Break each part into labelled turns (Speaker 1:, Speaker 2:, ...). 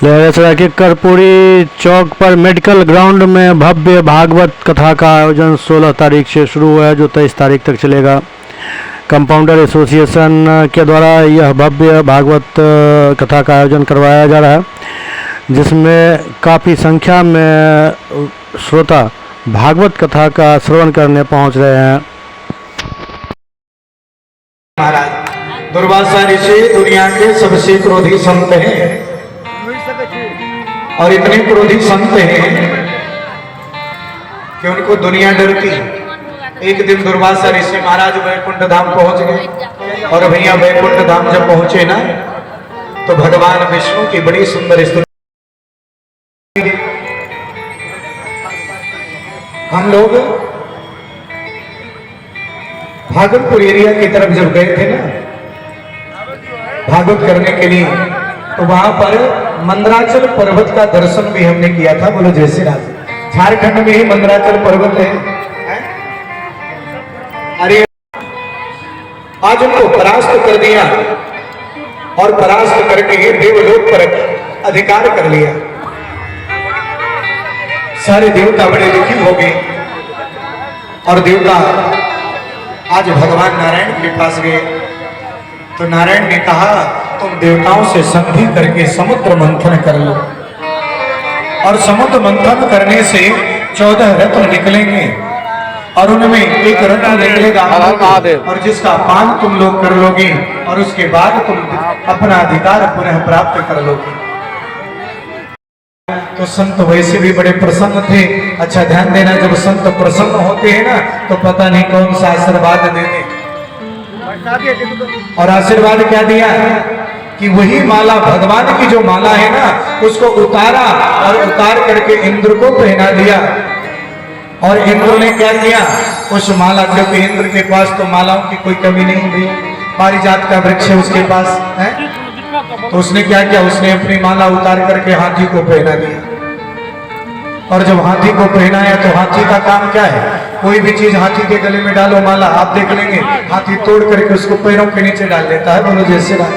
Speaker 1: लहरासराय के कर्पूरी चौक पर medical ground में भव्य भागवत कथा का आयोजन 16 तारीख से शुरू हुआ है, जो 23 तारीख तक चलेगा। कंपाउंडर एसोसिएशन के द्वारा यह भव्य भागवत कथा का आयोजन करवाया जा रहा है, जिसमें काफ़ी संख्या में श्रोता भागवत कथा का श्रवण करने पहुंच रहे हैं।
Speaker 2: महाराज दुर्वासा ऋषि दुनिया के सबसे क्रोधी संत हैं और इतने क्रोधी संत हैं कि उनको दुनिया डरती। एक दिन दुर्वासा ऋषि महाराज वैकुंठ धाम पहुंच गए और भैया वैकुंठ धाम जब पहुंचे ना तो भगवान विष्णु की बड़ी सुंदर स्तुति। हम लोग भागलपुर एरिया की तरफ जब गए थे ना भागवत करने के लिए, तो वहां पर मंदराचल पर्वत का दर्शन भी हमने किया था। बोलो जय श्री राम। झारखंड में ही मंदराचल पर्वत है। अरे आज उनको परास्त कर दिया और परास्त करके देवलोक पर अधिकार कर लिया। सारे देवता बड़े दुखी हो गए और देवता आज भगवान नारायण के पास गए तो नारायण ने कहा तुम देवताओं से संधि करके समुद्र मंथन कर लो और समुद्र मंथन करने से 14 रत्न निकलेंगे और उनमें एक रत्न निकलेगा और जिसका पान तुम लोग कर लोगे और उसके बाद तुम अपना अधिकार पुनः प्राप्त कर लोगे। तो संत वैसे भी बड़े प्रसन्न थे। अच्छा ध्यान देना, जब संत प्रसन्न होते हैं ना तो पता नहीं कौन सा आशीर्वाद देते। और आशीर्वाद क्या दिया कि वही माला, भगवान की जो माला है ना, उसको उतारा और उतार करके इंद्र को पहना दिया। और इंद्र ने क्या किया, उस माला, क्योंकि इंद्र के पास तो मालाओं की कोई कमी नहीं हुई, पारिजात का वृक्ष है उसके पास है, तो उसने क्या किया, उसने अपनी माला उतार करके हाथी को पहना दिया। और जब हाथी को पहनाया तो हाथी का काम क्या है, कोई भी चीज हाथी के गले में डालो माला, आप देख लेंगे हाथी तोड़ करके उसको पैरों के नीचे डाल देता है। बोलो जय श्री राम।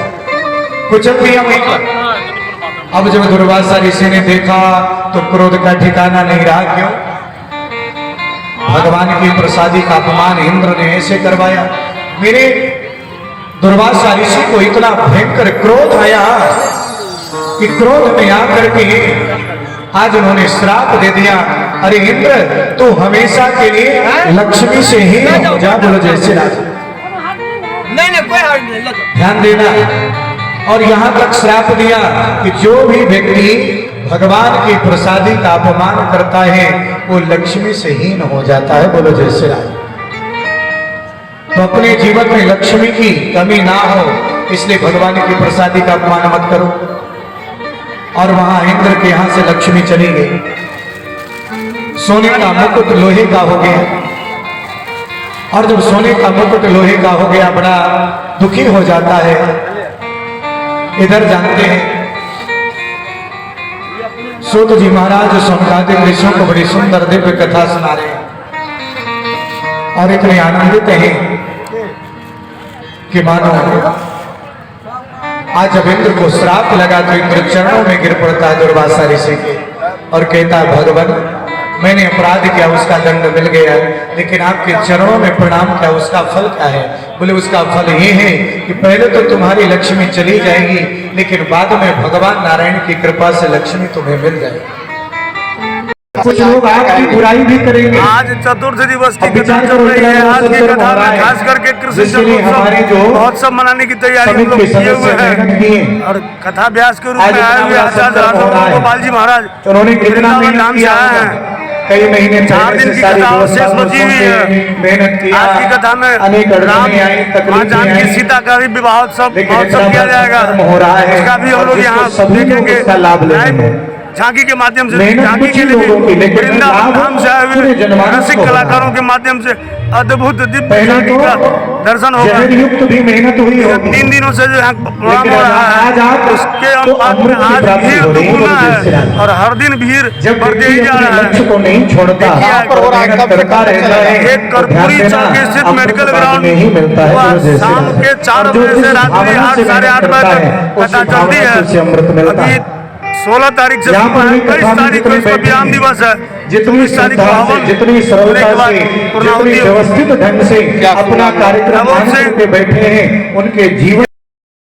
Speaker 2: कुछ भी हम नहीं कर। अब जब दुर्वासा ऋषि ने देखा तो क्रोध का ठिकाना नहीं रहा। क्यों? भगवान की प्रसादी का अपमान इंद्र ने ऐसे करवाया। मेरे दुर्वासा ऋषि को इतना भयंकर क्रोध आया कि क्रोध में आकर के आज उन्होंने श्राप दे दिया, अरे इंद्र तू हमेशा के लिए लक्ष्मी से ही हो जा। बोलो जय श्री राम। नहीं कोई ध्यान देना। और यहां तक श्राप दिया कि जो भी व्यक्ति भगवान की प्रसादी का अपमान करता है वो लक्ष्मी से हीन हो जाता है। बोलो जय श्री राम। तो अपने जीवन में लक्ष्मी की कमी ना हो, इसलिए भगवान की प्रसादी का अपमान मत करो। और वहां इंद्र के यहां से लक्ष्मी चली गई। सोने का मुकुट लोहे का हो गया। और जब सोने का मुकुट लोहे का हो गया, बड़ा दुखी हो जाता है। इधर जानते हैं सूत जी महाराज सोनकादिक ऋषियों को बड़ी सुंदर दिव्य कथा सुना रहे हैं और इतने आनंदित हैं कि मानो आज जब इंद्र को श्राप लगा तो इंद्र चरणों में गिर पड़ता है दुर्वासा ऋषि के और कहता है भगवान मैंने अपराध किया, उसका दंड मिल गया, लेकिन आपके चरणों में प्रणाम किया, उसका फल क्या है? बोले उसका फल ये है कि पहले तो तुम्हारी लक्ष्मी चली जाएगी, लेकिन बाद में भगवान नारायण की कृपा से लक्ष्मी तुम्हें मिल जाएगी। कुछ लोग आपकी बुराई भी करेंगे।
Speaker 3: आज चतुर्थ दिवस की कथा चल रही है। आज की कथा में खास करके कृष्ण महोत्सव मनाने की तैयारी हम लोग किए हुए हैं और कथा व्यास के रूप में आए हुए आचार्य राघव गोपाल जी महाराज नाम से आए हैं।
Speaker 2: कई महीने
Speaker 3: 4 दिन की कथा शेष बची हुई है। आज की कथा में राम मां जानकी सीता का भी विवाहोत्सव किया जाएगा, उसका भी हम लोग यहाँ देखेंगे झांकी के माध्यम से। झांकी के लिए वृंदावन धाम से आए हुए रसिक कलाकारों के माध्यम से अद्भुत दिव्य झांकी का दर्शन होगा। 3 दिनों से जो यहाँ प्रोग्राम हो रहा है उसके अनुपात में आज भीड़ दुगुना है और हर दिन भीड़ बढ़ते ही जा रहा है। एक कर्पूरी चौक स्थित मेडिकल ग्राउंड शाम के 4 बजे से रात्रि 8 साढ़े 8 बजे तक कथा चलती है। अभी 16 तारीख से
Speaker 2: यहाँ पर भी
Speaker 3: 23 तारीख को इसका विराम दिवस है।
Speaker 2: जितनी
Speaker 3: 19 तारीख
Speaker 2: श्रद्धा
Speaker 3: को
Speaker 2: से,
Speaker 3: हवन
Speaker 2: जितनी सरलता से, जितनी व्यवस्थित ढंग से अपना कार्यक्रम मान के बैठे हैं, उनके जीवन